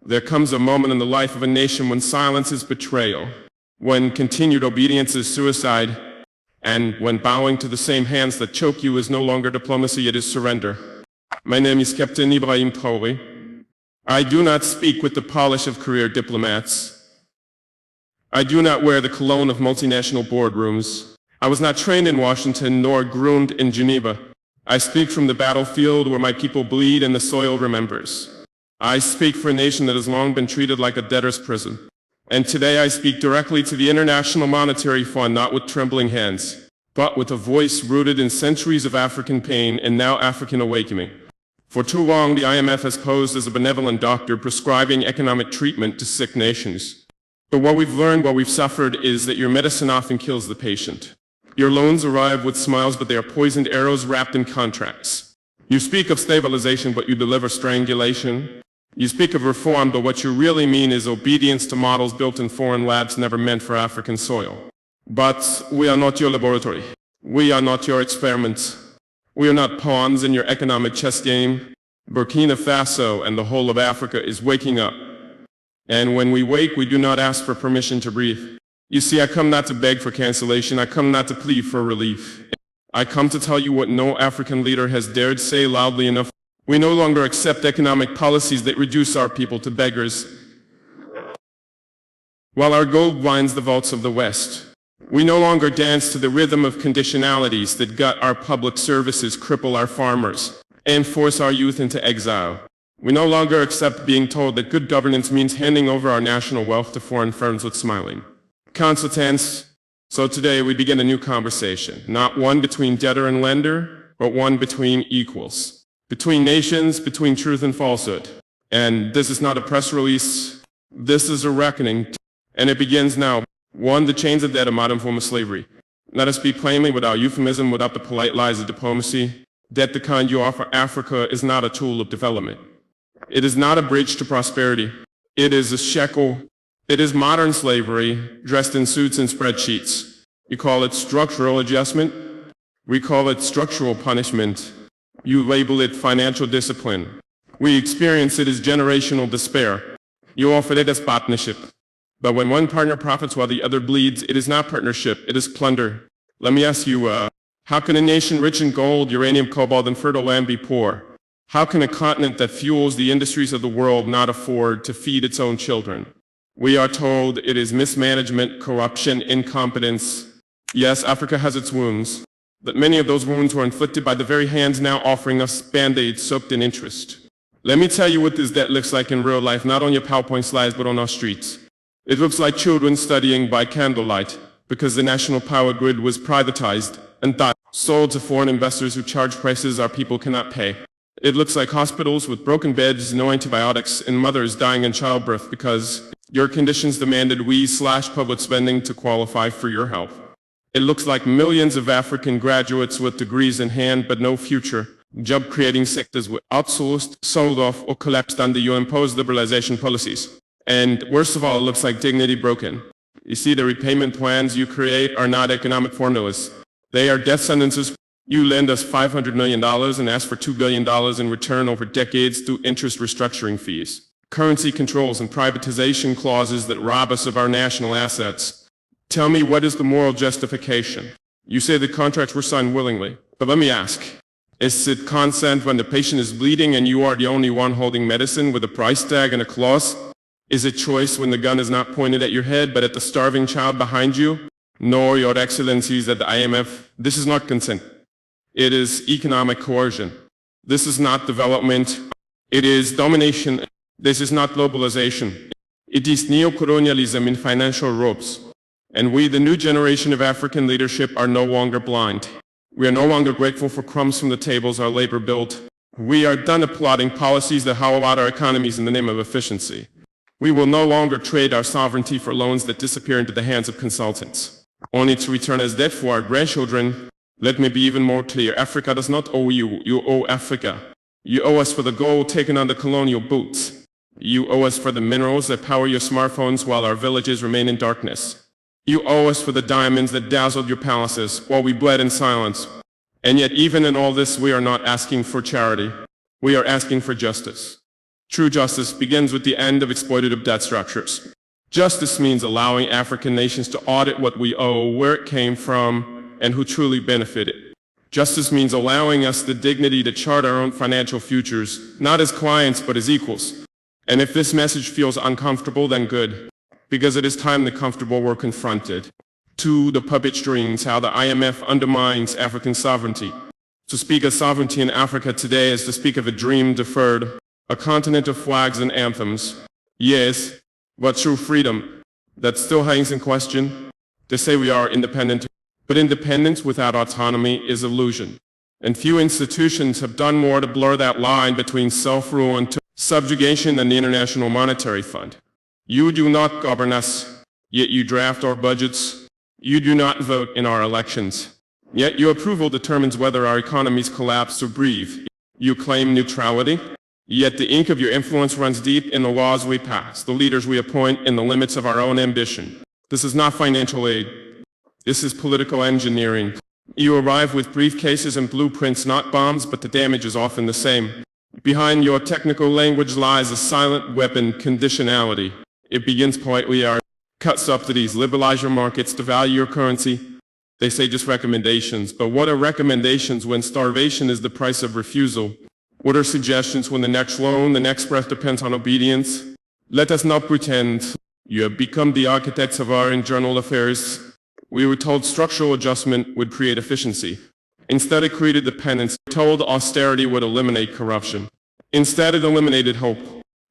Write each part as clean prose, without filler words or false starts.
There comes a moment in the life of a nation when silence is betrayal, when continued obedience is suicide, and when bowing to the same hands that choke you is no longer diplomacy, it is surrender. My name is Captain Ibrahim Traoré. I do not speak with the polish of career diplomats. I do not wear the cologne of multinational boardrooms. I was not trained in Washington nor groomed in Geneva. I speak from the battlefield where my people bleed and the soil remembers. I speak for a nation that has long been treated like a debtor's prison. And today I speak directly to the International Monetary Fund, not with trembling hands, but with a voice rooted in centuries of African pain and now African awakening. For too long, the IMF has posed as a benevolent doctor prescribing economic treatment to sick nations. But what we've learned, what we've suffered, is that your medicine often kills the patient. Your loans arrive with smiles, but they are poisoned arrows wrapped in contracts. You speak of stabilization, but you deliver strangulation. You speak of reform, but what you really mean is obedience to models built in foreign labs never meant for African soil. But we are not your laboratory. We are not your experiments. We are not pawns in your economic chess game. Burkina Faso and the whole of Africa is waking up. And when we wake, we do not ask for permission to breathe. You see, I come not to beg for cancellation. I come not to plead for relief. I come to tell you what no African leader has dared say loudly enough. We no longer accept economic policies that reduce our people to beggars. While our gold lines the vaults of the West, we no longer dance to the rhythm of conditionalities that gut our public services, cripple our farmers, and force our youth into exile. We no longer accept being told that good governance means handing over our national wealth to foreign firms with smiling consultants. So today we begin a new conversation, not one between debtor and lender, but one between equals. Between nations, between truth and falsehood. And this is not a press release. This is a reckoning. And it begins now. One, the chains of debt, a modern form of slavery. Let us speak plainly without euphemism, without the polite lies of diplomacy. Debt, the kind you offer Africa, is not a tool of development. It is not a bridge to prosperity. It is a shekel. It is modern slavery, dressed in suits and spreadsheets. You call it structural adjustment. We call it structural punishment. You label it financial discipline. We experience it as generational despair. You offer it as partnership. But when one partner profits while the other bleeds, it is not partnership, it is plunder. Let me ask you, how can a nation rich in gold, uranium, cobalt, and fertile land be poor? How can a continent that fuels the industries of the world not afford to feed its own children? We are told it is mismanagement, corruption, incompetence. Yes, Africa has its wounds. But many of those wounds were inflicted by the very hands now offering us Band-Aids soaked in interest. Let me tell you what this debt looks like in real life, not on your PowerPoint slides, but on our streets. It looks like children studying by candlelight, because the national power grid was privatized and sold to foreign investors who charge prices our people cannot pay. It looks like hospitals with broken beds, no antibiotics, and mothers dying in childbirth because your conditions demanded we slash public spending to qualify for your help. It looks like millions of African graduates with degrees in hand but no future, job-creating sectors were outsourced, sold off, or collapsed under your imposed liberalization policies. And worst of all, it looks like dignity broken. You see, the repayment plans you create are not economic formulas. They are death sentences. You lend us $500 million and ask for $2 billion in return over decades through interest restructuring fees, currency controls, and privatization clauses that rob us of our national assets. Tell me, what is the moral justification? You say the contracts were signed willingly, but let me ask, is it consent when the patient is bleeding and you are the only one holding medicine with a price tag and a clause? Is it choice when the gun is not pointed at your head but at the starving child behind you? No, Your Excellencies at the IMF, this is not consent. It is economic coercion. This is not development. It is domination. This is not globalization. It is neocolonialism in financial ropes. And we, the new generation of African leadership, are no longer blind. We are no longer grateful for crumbs from the tables our labor built. We are done applauding policies that hollow out our economies in the name of efficiency. We will no longer trade our sovereignty for loans that disappear into the hands of consultants, only to return as debt for our grandchildren. Let me be even more clear. Africa does not owe you. You owe Africa. You owe us for the gold taken on the colonial boots. You owe us for the minerals that power your smartphones while our villages remain in darkness. You owe us for the diamonds that dazzled your palaces while we bled in silence. And yet, even in all this, we are not asking for charity. We are asking for justice. True justice begins with the end of exploitative debt structures. Justice means allowing African nations to audit what we owe, where it came from, and who truly benefited. Justice means allowing us the dignity to chart our own financial futures, not as clients but as equals. And if this message feels uncomfortable, then good, because it is time the comfortable were confronted. 2. The puppet strings, how the IMF undermines African sovereignty. To speak of sovereignty in Africa today is to speak of a dream deferred, a continent of flags and anthems. Yes, but true freedom, that still hangs in question. They say we are independent, but independence without autonomy is illusion. And few institutions have done more to blur that line between self-rule and subjugation than the International Monetary Fund. You do not govern us, yet you draft our budgets. You do not vote in our elections, yet your approval determines whether our economies collapse or breathe. You claim neutrality, yet the ink of your influence runs deep in the laws we pass, the leaders we appoint, and the limits of our own ambition. This is not financial aid. This is political engineering. You arrive with briefcases and blueprints, not bombs, but the damage is often the same. Behind your technical language lies a silent weapon, conditionality. It begins politely. Cut subsidies, liberalize your markets, devalue your currency. They say just recommendations, but what are recommendations when starvation is the price of refusal? What are suggestions when the next loan, the next breath depends on obedience? Let us not pretend. You have become the architects of our internal affairs. We were told structural adjustment would create efficiency. Instead, it created dependence. We were told austerity would eliminate corruption. Instead, it eliminated hope.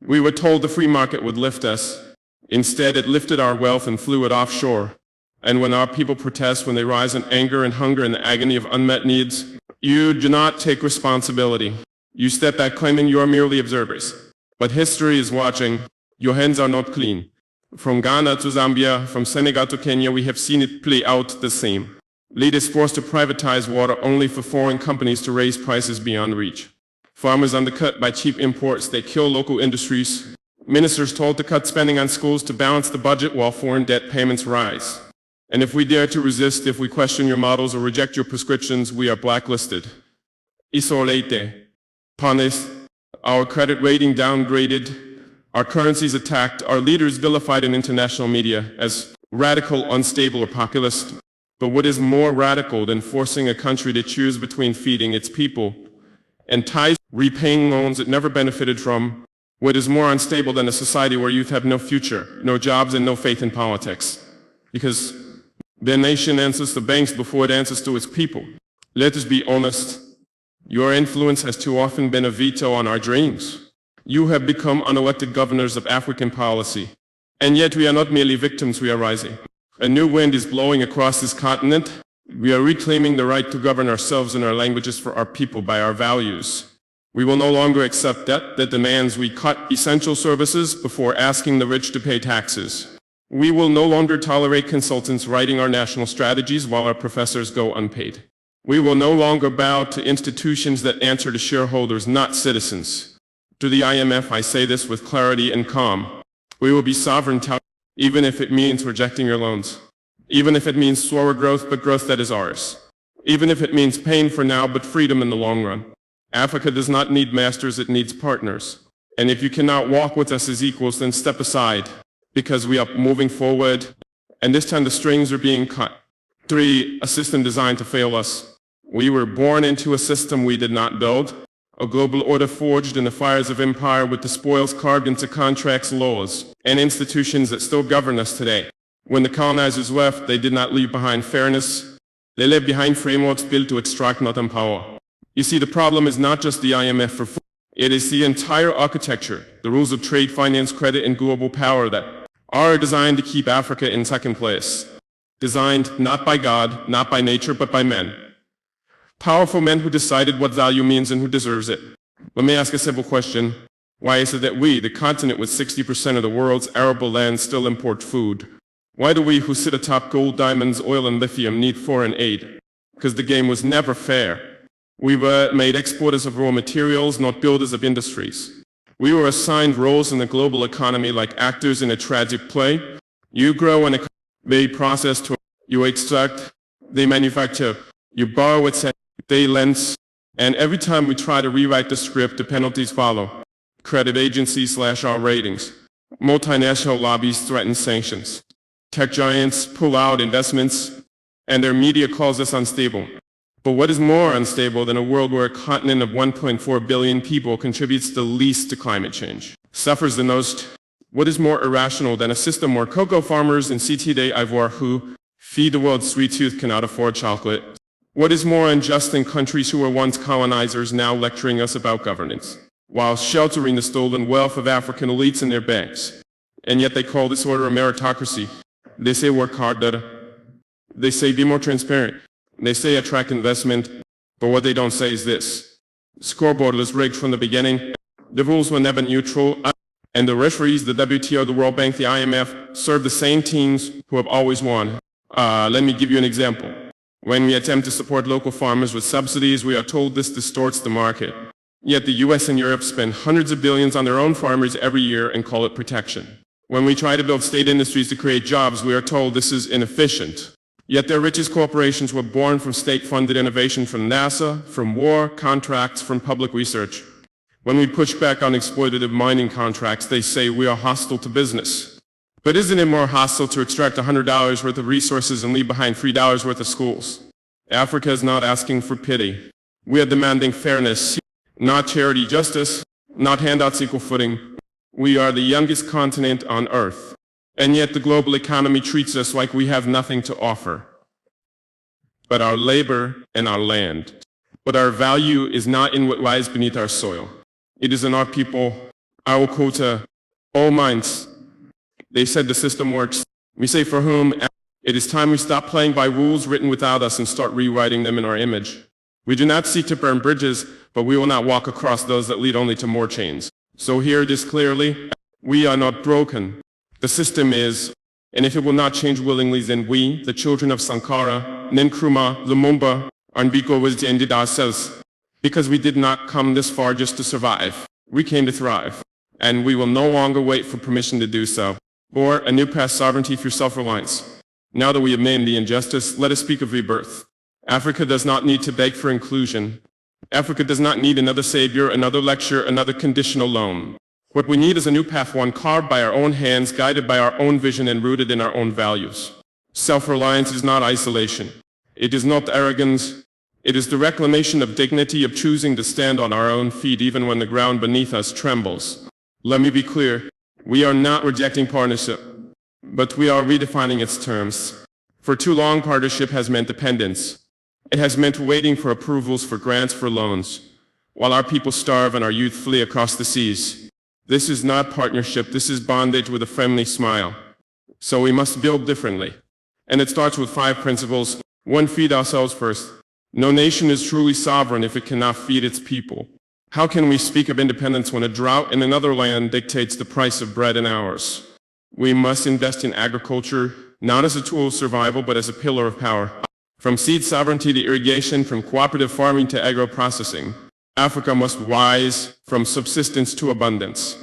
We were told the free market would lift us. Instead, it lifted our wealth and flew it offshore. And when our people protest, when they rise in anger and hunger and the agony of unmet needs, you do not take responsibility. You step back claiming you are merely observers. But history is watching. Your hands are not clean. From Ghana to Zambia, from Senegal to Kenya, we have seen it play out the same. Leaders forced to privatize water only for foreign companies to raise prices beyond reach. Farmers undercut by cheap imports, they kill local industries. Ministers told to cut spending on schools to balance the budget while foreign debt payments rise. And if we dare to resist, if we question your models or reject your prescriptions, we are blacklisted. Isolate, punished, our credit rating downgraded, our currencies attacked, our leaders vilified in international media as radical, unstable, or populist. But what is more radical than forcing a country to choose between feeding its people and ties, repaying loans it never benefited from? What is more unstable than a society where youth have no future, no jobs, and no faith in politics? Because their nation answers to banks before it answers to its people. Let us be honest. Your influence has too often been a veto on our dreams. You have become unelected governors of African policy. And yet we are not merely victims, we are rising. A new wind is blowing across this continent. We are reclaiming the right to govern ourselves and our languages for our people by our values. We will no longer accept debt that demands we cut essential services before asking the rich to pay taxes. We will no longer tolerate consultants writing our national strategies while our professors go unpaid. We will no longer bow to institutions that answer to shareholders, not citizens. To the IMF, I say this with clarity and calm. We will be sovereign, even if it means rejecting your loans. Even if it means slower growth, but growth that is ours. Even if it means pain for now, but freedom in the long run. Africa does not need masters, it needs partners. And if you cannot walk with us as equals, then step aside, because we are moving forward, and this time the strings are being cut. 3. A system designed to fail us. We were born into a system we did not build, a global order forged in the fires of empire with the spoils carved into contracts, laws, and institutions that still govern us today. When the colonizers left, they did not leave behind fairness. They left behind frameworks built to extract, not empower. You see, the problem is not just the IMF for food. It is the entire architecture, the rules of trade, finance, credit, and global power that are designed to keep Africa in second place. Designed not by God, not by nature, but by men. Powerful men who decided what value means and who deserves it. Let me ask a simple question. Why is it that we, the continent with 60% of the world's arable land, still import food? Why do we who sit atop gold, diamonds, oil, and lithium need foreign aid? Because the game was never fair. We were made exporters of raw materials, not builders of industries. We were assigned roles in the global economy like actors in a tragic play. You grow and they process to, you extract, they manufacture, you borrow, etc. They lend, and every time we try to rewrite the script, the penalties follow. Credit agencies slash our ratings. Multinational lobbies threaten sanctions. Tech giants pull out investments, and their media calls us unstable. But what is more unstable than a world where a continent of 1.4 billion people contributes the least to climate change, suffers the most? What is more irrational than a system where cocoa farmers in Côte d'Ivoire who feed the world's sweet tooth cannot afford chocolate? What is more unjust than countries who were once colonizers now lecturing us about governance, while sheltering the stolen wealth of African elites in their banks? And yet they call this order a meritocracy. They say work harder. They say be more transparent. They say attract investment. But what they don't say is this: the scoreboard was rigged from the beginning. The rules were never neutral. And the referees, the WTO, the World Bank, the IMF, serve the same teams who have always won. Let me give you an example. When we attempt to support local farmers with subsidies, we are told this distorts the market. Yet the US and Europe spend hundreds of billions on their own farmers every year and call it protection. When we try to build state industries to create jobs, we are told this is inefficient. Yet their richest corporations were born from state-funded innovation, from NASA, from war, contracts, from public research. When we push back on exploitative mining contracts, they say we are hostile to business. But isn't it more hostile to extract $100 worth of resources and leave behind $3 worth of schools? Africa is not asking for pity. We are demanding fairness, not charity justice, not handouts equal footing. We are the youngest continent on Earth, and yet the global economy treats us like we have nothing to offer but our labor and our land. But our value is not in what lies beneath our soil. It is in our people, our quota, all minds. They said the system works. We say for whom? It is time we stop playing by rules written without us and start rewriting them in our image. We do not seek to burn bridges, but we will not walk across those that lead only to more chains. So hear this clearly: we are not broken. The system is, and if it will not change willingly, then we, the children of Sankara, Nkrumah, Lumumba, and Biko was ended ourselves. Because we did not come this far just to survive. We came to thrive. And we will no longer wait for permission to do so, or a new past sovereignty through self-reliance. Now that we have named the injustice, let us speak of rebirth. Africa does not need to beg for inclusion. Africa does not need another savior, another lecture, another conditional loan. What we need is a new path, one carved by our own hands, guided by our own vision, and rooted in our own values. Self-reliance is not isolation. It is not arrogance. It is the reclamation of dignity, of choosing to stand on our own feet even when the ground beneath us trembles. Let me be clear. We are not rejecting partnership, but we are redefining its terms. For too long, partnership has meant dependence. It has meant waiting for approvals, for grants, for loans, while our people starve and our youth flee across the seas. This is not partnership. This is bondage with a friendly smile. So we must build differently. And it starts with 5 principles. 1. Feed ourselves first. No nation is truly sovereign if it cannot feed its people. How can we speak of independence when a drought in another land dictates the price of bread in ours? We must invest in agriculture, not as a tool of survival, but as a pillar of power. From seed sovereignty to irrigation, from cooperative farming to agro-processing, Africa must rise from subsistence to abundance.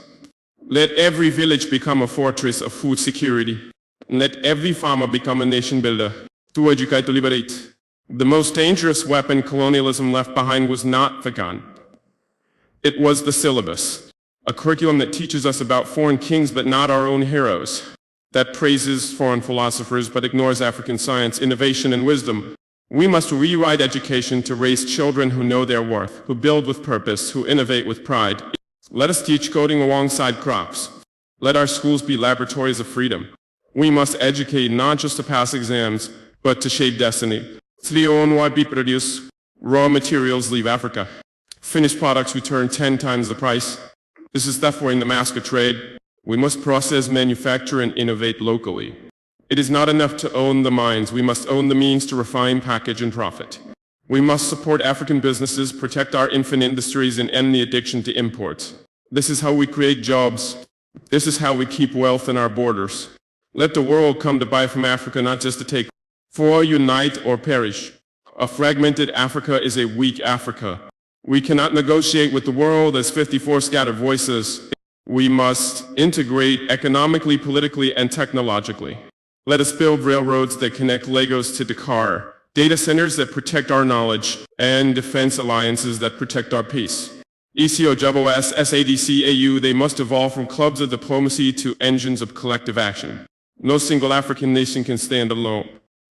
Let every village become a fortress of food security. Let every farmer become a nation builder. To educate, to liberate. The most dangerous weapon colonialism left behind was not the gun. It was the syllabus, a curriculum that teaches us about foreign kings but not our own heroes, that praises foreign philosophers but ignores African science, innovation, and wisdom. We must rewrite education to raise children who know their worth, who build with purpose, who innovate with pride. Let us teach coding alongside crops. Let our schools be laboratories of freedom. We must educate not just to pass exams, but to shape destiny. We produce raw materials leave Africa. Finished products return 10 times the price. This is therefore in the master trade. We must process, manufacture, and innovate locally. It is not enough to own the mines. We must own the means to refine, package, and profit. We must support African businesses, protect our infant industries, and end the addiction to imports. This is how we create jobs. This is how we keep wealth in our borders. Let the world come to buy from Africa, not just to take. For unite or perish. A fragmented Africa is a weak Africa. We cannot negotiate with the world as 54 scattered voices. We must integrate economically, politically, and technologically. Let us build railroads that connect Lagos to Dakar, data centers that protect our knowledge, and defense alliances that protect our peace. ECOWS, SADC, AU, they must evolve from clubs of diplomacy to engines of collective action. No single African nation can stand alone,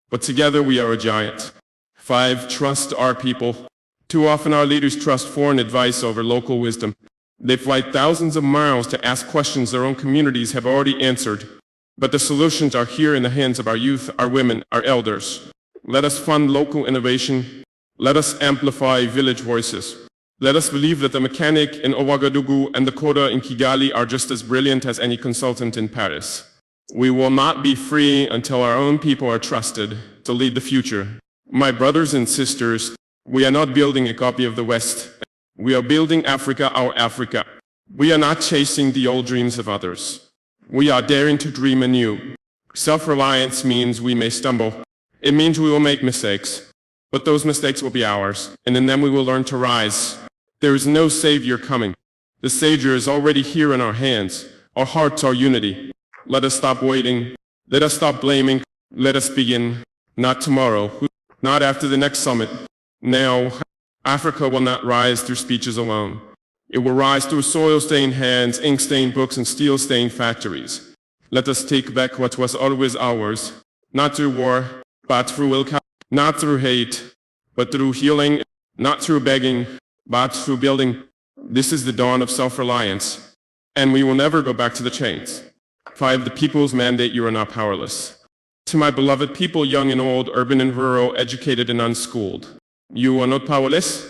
but together we are a giant. 5. Trust our people. Too often our leaders trust foreign advice over local wisdom. They fly thousands of miles to ask questions their own communities have already answered. But the solutions are here in the hands of our youth, our women, our elders. Let us fund local innovation. Let us amplify village voices. Let us believe that the mechanic in Ouagadougou and the coder in Kigali are just as brilliant as any consultant in Paris. We will not be free until our own people are trusted to lead the future. My brothers and sisters, we are not building a copy of the West. We are building Africa, our Africa. We are not chasing the old dreams of others. We are daring to dream anew. Self-reliance means we may stumble. It means we will make mistakes. But those mistakes will be ours, and in them we will learn to rise. There is no savior coming. The savior is already here in our hands. Our hearts are unity. Let us stop waiting. Let us stop blaming. Let us begin. Not tomorrow. Not after the next summit. Now, Africa will not rise through speeches alone. It will rise through soil-stained hands, ink-stained books, and steel-stained factories. Let us take back what was always ours. Not through war, but through willpower. Not through hate, but through healing. Not through begging, but through building. This is the dawn of self-reliance. And we will never go back to the chains. 5. The people's mandate. You are not powerless. To my beloved people, young and old, urban and rural, educated and unschooled, you are not powerless.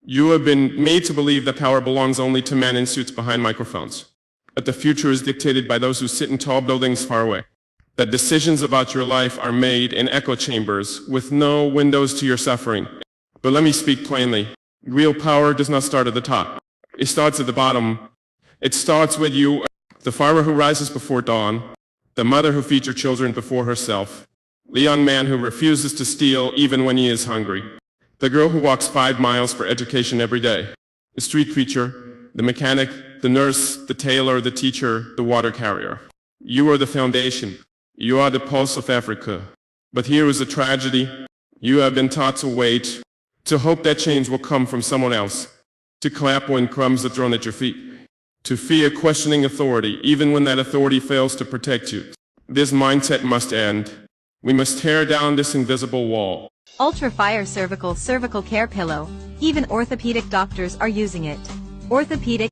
You have been made to believe that power belongs only to men in suits behind microphones. That the future is dictated by those who sit in tall buildings far away. That decisions about your life are made in echo chambers with no windows to your suffering. But let me speak plainly. Real power does not start at the top. It starts at the bottom. It starts with you, the farmer who rises before dawn, the mother who feeds her children before herself, the young man who refuses to steal even when he is hungry, the girl who walks 5 miles for education every day, the street preacher, the mechanic, the nurse, the tailor, the teacher, the water carrier. You are the foundation. You are the pulse of Africa. But here is a tragedy. You have been taught to wait, to hope that change will come from someone else, to clap when crumbs are thrown at your feet, to fear questioning authority even when that authority fails to protect you. This mindset must end. We must tear down this invisible wall. Ultra-Fire cervical care pillow. Even orthopedic doctors are using it. Orthopedic.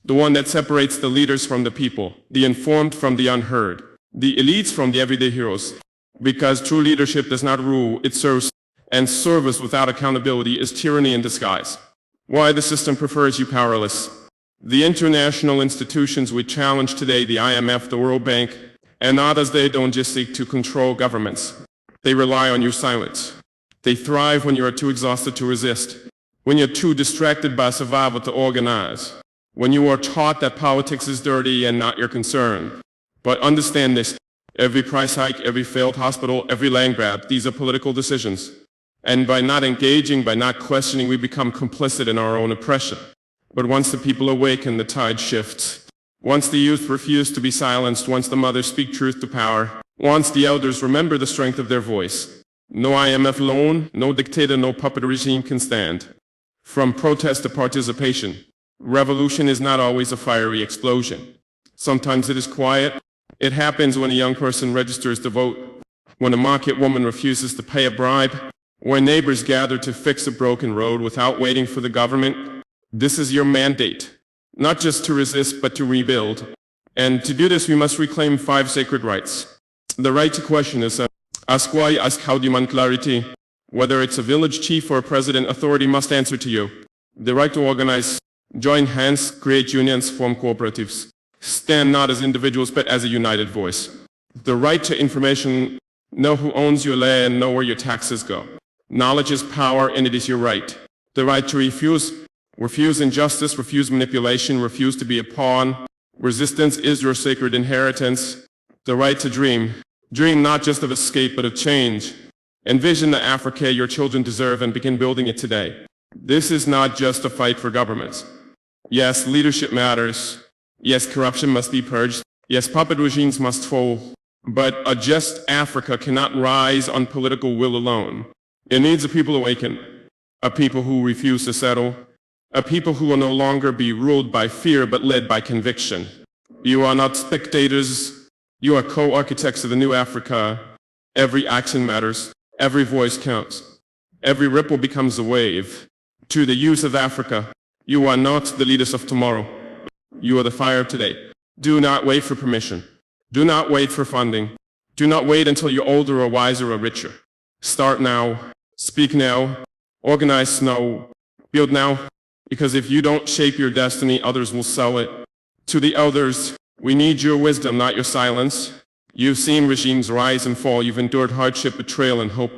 The one that separates the leaders from the people, the informed from the unheard, the elites from the everyday heroes. Because true leadership does not rule, it serves, and service without accountability is tyranny in disguise. Why the system prefers you powerless. The international institutions we challenge today, the IMF, the World Bank, and others, they don't just seek to control governments. They rely on your silence. They thrive when you are too exhausted to resist, when you're too distracted by survival to organize, when you are taught that politics is dirty and not your concern. But understand this, every price hike, every failed hospital, every land grab, these are political decisions. And by not engaging, by not questioning, we become complicit in our own oppression. But once the people awaken, the tide shifts. Once the youth refuse to be silenced, once the mothers speak truth to power, once the elders remember the strength of their voice, no IMF loan, no dictator, no puppet regime can stand. From protest to participation, revolution is not always a fiery explosion. Sometimes it is quiet. It happens when a young person registers to vote, when a market woman refuses to pay a bribe, when neighbors gather to fix a broken road without waiting for the government. This is your mandate, not just to resist, but to rebuild. And to do this, we must reclaim 5 sacred rights. The right to question is ask why, ask how, demand clarity. Whether it's a village chief or a president, authority must answer to you. The right to organize, join hands, create unions, form cooperatives. Stand not as individuals, but as a united voice. The right to information, know who owns your land, know where your taxes go. Knowledge is power, and it is your right. The right to refuse injustice, refuse manipulation, refuse to be a pawn. Resistance is your sacred inheritance. The right to dream. Dream not just of escape, but of change. Envision the Africa your children deserve and begin building it today. This is not just a fight for governments. Yes, leadership matters. Yes, corruption must be purged. Yes, puppet regimes must fall. But a just Africa cannot rise on political will alone. It needs a people awakened, a people who refuse to settle, A people who will no longer be ruled by fear but led by conviction. You are not spectators, you are co-architects of the new Africa. Every action matters, every voice counts. Every ripple becomes a wave. To the youth of Africa, you are not the leaders of tomorrow. You are the fire of today. Do not wait for permission. Do not wait for funding. Do not wait until you're older or wiser or richer. Start now. Speak now. Organize now. Build now. Because if you don't shape your destiny, others will sell it. To the elders, we need your wisdom, not your silence. You've seen regimes rise and fall. You've endured hardship, betrayal, and hope.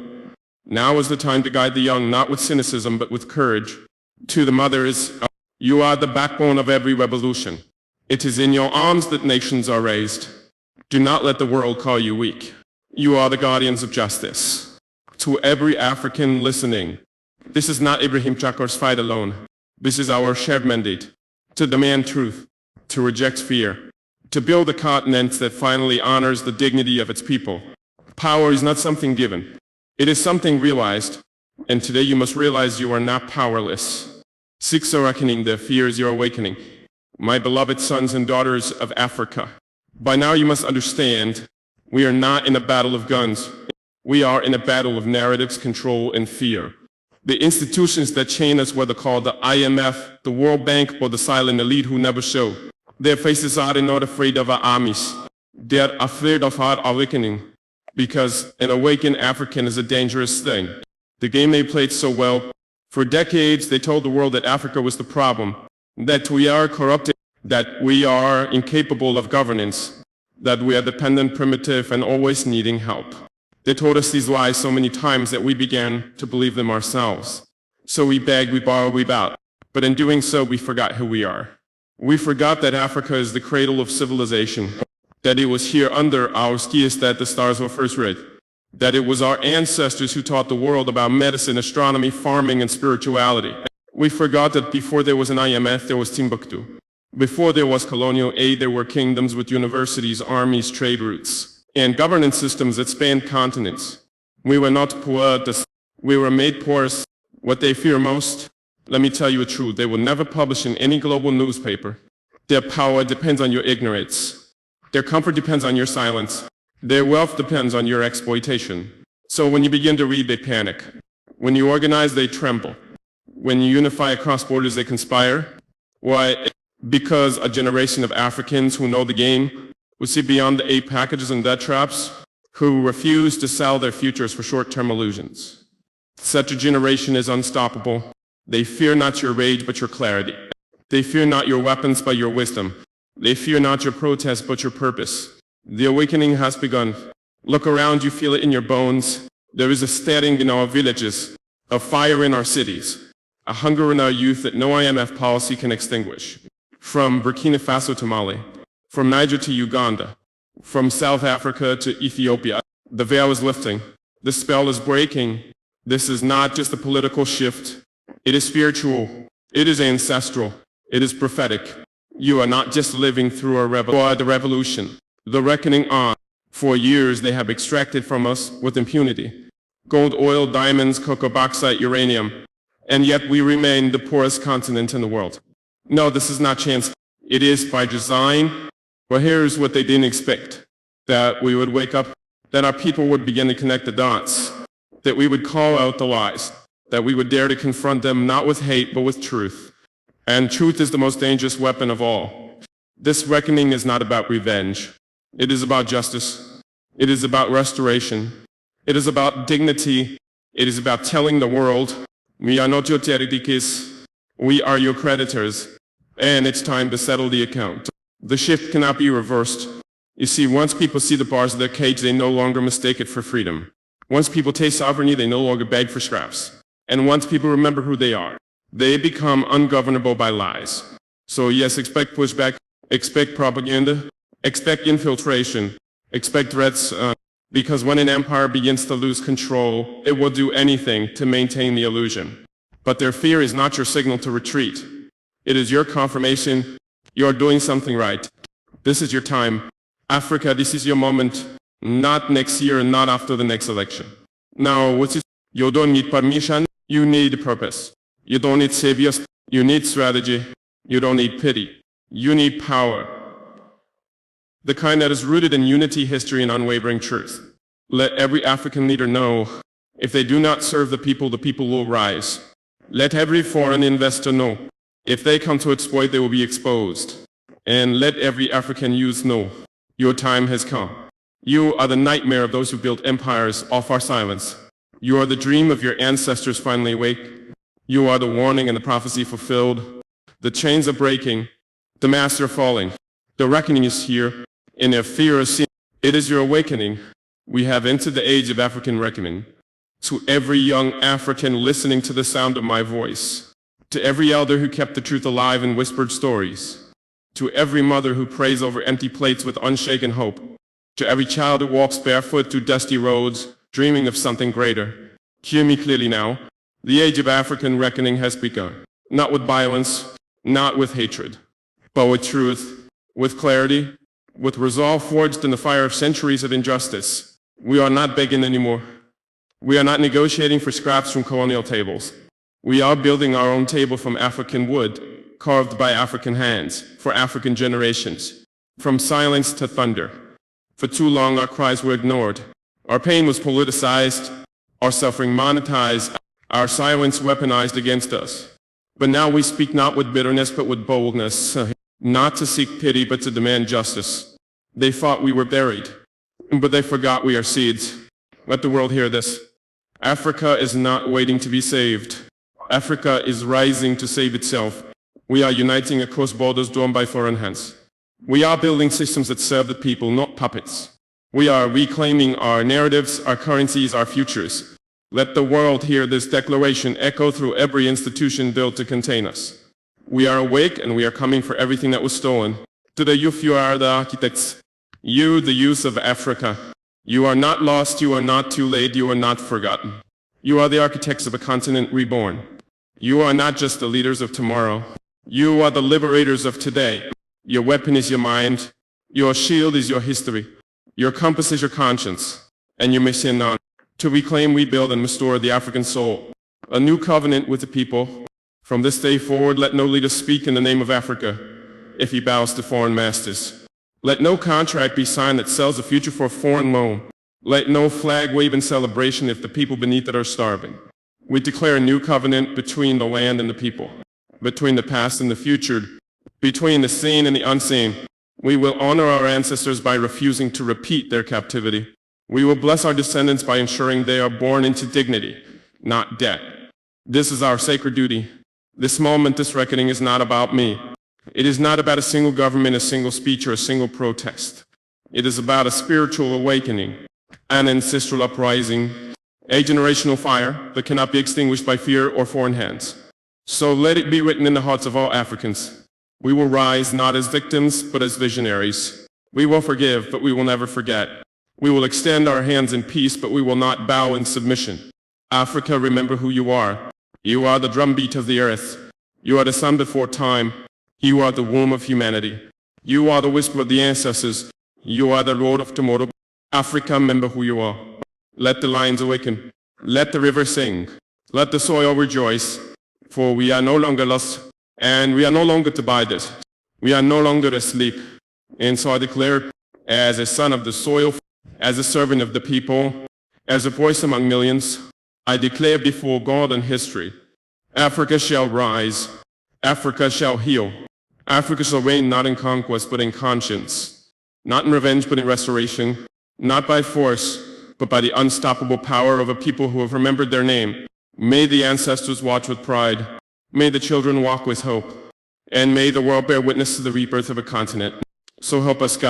Now is the time to guide the young, not with cynicism, but with courage. To the mothers, you are the backbone of every revolution. It is in your arms that nations are raised. Do not let the world call you weak. You are the guardians of justice. To every African listening, this is not Ibrahim Chakor's fight alone. This is our shared mandate. To demand truth, to reject fear, to build a continent that finally honors the dignity of its people. Power is not something given. It is something realized. And today you must realize you are not powerless. Seek a reckoning, the fear is your awakening. My beloved sons and daughters of Africa, by now you must understand, we are not in a battle of guns. We are in a battle of narratives, control, and fear. The institutions that chain us, whether called the IMF, the World Bank, or the silent elite who never show, their faces are not afraid of our armies. They're afraid of our awakening, because an awakened African is a dangerous thing. The game they played so well, for decades they told the world that Africa was the problem, that we are corrupted, that we are incapable of governance, that we are dependent, primitive, and always needing help. They told us these lies so many times that we began to believe them ourselves. So we begged, we borrowed, we bowed. But in doing so, we forgot who we are. We forgot that Africa is the cradle of civilization, that it was here under our skies that the stars were first read, that it was our ancestors who taught the world about medicine, astronomy, farming, and spirituality. We forgot that before there was an IMF, there was Timbuktu. Before there was colonial aid, there were kingdoms with universities, armies, trade routes, and governance systems that spanned continents. We were not poor, we were made porous. What they fear most, let me tell you a truth, they will never publish in any global newspaper. Their power depends on your ignorance. Their comfort depends on your silence. Their wealth depends on your exploitation. So when you begin to read, they panic. When you organize, they tremble. When you unify across borders, they conspire. Why? Because a generation of Africans who know the game, who see beyond the aid packages and debt traps, who refuse to sell their futures for short-term illusions. Such a generation is unstoppable. They fear not your rage, but your clarity. They fear not your weapons, but your wisdom. They fear not your protest, but your purpose. The awakening has begun. Look around, you feel it in your bones. There is a stirring in our villages, a fire in our cities, a hunger in our youth that no IMF policy can extinguish. From Burkina Faso to Mali, from Niger to Uganda, from South Africa to Ethiopia, the veil is lifting. The spell is breaking. This is not just a political shift. It is spiritual. It is ancestral. It is prophetic. You are not just living through a revolution, you are the revolution, the reckoning on. For years they have extracted from us with impunity gold, oil, diamonds, cocoa, bauxite, uranium, and yet we remain the poorest continent in the world. No, this is not chance. It is by design. Well, here's what they didn't expect. That we would wake up, that our people would begin to connect the dots, that we would call out the lies, that we would dare to confront them not with hate but with truth. And truth is the most dangerous weapon of all. This reckoning is not about revenge. It is about justice. It is about restoration. It is about dignity. It is about telling the world, we are not your territories. We are your creditors. And it's time to settle the account. The shift cannot be reversed. You see, once people see the bars of their cage, they no longer mistake it for freedom. Once people taste sovereignty, they no longer beg for scraps. And once people remember who they are, they become ungovernable by lies. So yes, expect pushback, expect propaganda, expect infiltration, expect threats, because when an empire begins to lose control, it will do anything to maintain the illusion. But their fear is not your signal to retreat. It is your confirmation you're doing something right. This is your time. Africa, this is your moment. Not next year and not after the next election. Now, what is, you don't need permission, you need purpose. You don't need saviors, You need strategy. You don't need pity. You need power. The kind that is rooted in unity, history, and unwavering truth. Let every African leader know, if they do not serve the people will rise. Let every foreign investor know, if they come to exploit, they will be exposed. And let every African youth know, your time has come. You are the nightmare of those who built empires off our silence. You are the dream of your ancestors finally awake. You are the warning and the prophecy fulfilled. The chains are breaking. The masks are falling. The reckoning is here. In their fear of sin, it is your awakening. We have entered the age of African reckoning. To every young African listening to the sound of my voice, to every elder who kept the truth alive in whispered stories, to every mother who prays over empty plates with unshaken hope, to every child who walks barefoot through dusty roads, dreaming of something greater. Hear me clearly now. The age of African reckoning has begun. Not with violence, not with hatred, but with truth, with clarity, with resolve forged in the fire of centuries of injustice. We are not begging anymore. We are not negotiating for scraps from colonial tables. We are building our own table from African wood, carved by African hands, for African generations. From silence to thunder. For too long our cries were ignored. Our pain was politicized, our suffering monetized, our silence weaponized against us. But now we speak not with bitterness but with boldness, not to seek pity but to demand justice. They thought we were buried, but they forgot we are seeds. Let the world hear this. Africa is not waiting to be saved. Africa is rising to save itself. We are uniting across borders drawn by foreign hands. We are building systems that serve the people, not puppets. We are reclaiming our narratives, our currencies, our futures. Let the world hear this declaration echo through every institution built to contain us. We are awake and we are coming for everything that was stolen. To the youth, you are the architects. You, the youth of Africa. You are not lost, you are not too late, you are not forgotten. You are the architects of a continent reborn. You are not just the leaders of tomorrow. You are the liberators of today. Your weapon is your mind. Your shield is your history. Your compass is your conscience. And your mission on to reclaim, rebuild, and restore the African soul. A new covenant with the people. From this day forward, let no leader speak in the name of Africa if he bows to foreign masters. Let no contract be signed that sells a future for a foreign loan. Let no flag wave in celebration if the people beneath it are starving. We declare a new covenant between the land and the people, between the past and the future, between the seen and the unseen. We will honor our ancestors by refusing to repeat their captivity. We will bless our descendants by ensuring they are born into dignity, not debt. This is our sacred duty. This moment, this reckoning is not about me. It is not about a single government, a single speech, or a single protest. It is about a spiritual awakening, an ancestral uprising, a generational fire that cannot be extinguished by fear or foreign hands. So let it be written in the hearts of all Africans. We will rise not as victims, but as visionaries. We will forgive, but we will never forget. We will extend our hands in peace, but we will not bow in submission. Africa, remember who you are. You are the drumbeat of the earth. You are the sun before time. You are the womb of humanity. You are the whisper of the ancestors. You are the Lord of tomorrow. Africa, remember who you are. Let the lions awaken. Let the river sing. Let the soil rejoice. For we are no longer lost, and we are no longer divided. We are no longer asleep. And so I declare, as a son of the soil, as a servant of the people, as a voice among millions, I declare before God and history, Africa shall rise. Africa shall heal. Africa shall reign not in conquest, but in conscience. Not in revenge, but in restoration. Not by force, but by the unstoppable power of a people who have remembered their name. May the ancestors watch with pride. May the children walk with hope. And may the world bear witness to the rebirth of a continent. So help us God.